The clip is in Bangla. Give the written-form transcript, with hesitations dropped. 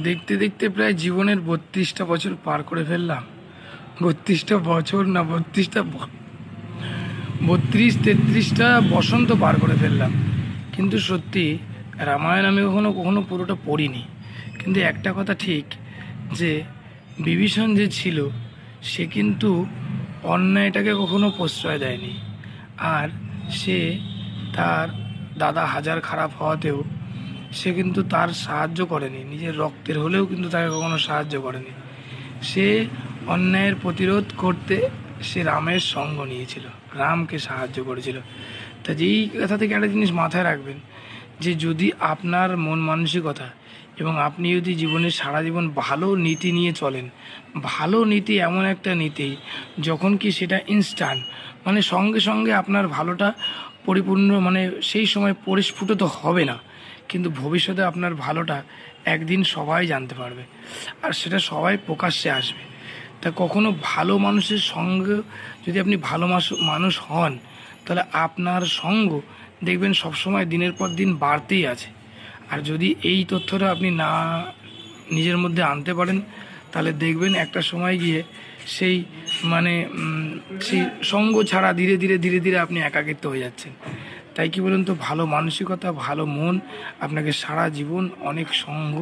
দেখতে দেখতে প্রায় জীবনের ৩২টা বছর পার করে ফেললাম। ৩২টা বছর না, ৩৩টা বসন্ত পার করে ফেললাম। কিন্তু সত্যি রামায়ণ আমি কখনো কখনো পুরোটা পড়িনি। কিন্তু একটা কথা ঠিক, যে বিভীষণ যে ছিল সে কিন্তু অন্যায়টাকে কখনো প্রশ্রয় দেয়নি। আর সে তার দাদা হাজার খারাপ হওয়াতেও সে কিন্তু তার সাহায্য করেনি, নিজের রক্তের হলেও কিন্তু তাকে কখনো সাহায্য করেনি। সে অন্যায়ের প্রতিরোধ করতে সে রামের সঙ্গ নিয়েছিল, রামকে সাহায্য করেছিল। তা যেই কথা থেকে একটা জিনিস মাথায় রাখবেন, যে যদি আপনার মন মানসিকতা এবং আপনি যদি জীবনে সারা জীবন ভালো নীতি নিয়ে চলেন, ভালো নীতি এমন একটা নীতি যখন কি সেটা ইনস্ট্যান্ট, মানে সঙ্গে সঙ্গে আপনার ভালোটা পরিপূর্ণ, মানে সেই সময় পরিস্ফুটিত হবে না, কিন্তু ভবিষ্যতে আপনার ভালোটা একদিন সবাই জানতে পারবে, আর সেটা সবাই প্রকাশ্যে আসবে। তা কখনো ভালো মানুষের সঙ্গে যদি আপনি ভালো মানুষ হন, তাহলে আপনার সঙ্গ দেখবেন সবসময় দিনের পর দিন বাড়তেই আছে। আর যদি এই তথ্যটা আপনি না নিজের মধ্যে আনতে পারেন, তাহলে দেখবেন একটা সময় গিয়ে সেই মানে সেই সঙ্গ ছাড়া ধীরে ধীরে ধীরে ধীরে আপনি একাকিত্ব হয়ে যাচ্ছেন। তাই কি বলুন তো, ভালো মানসিকতা, ভালো মন আপনাকে সারা জীবন অনেক সঙ্গ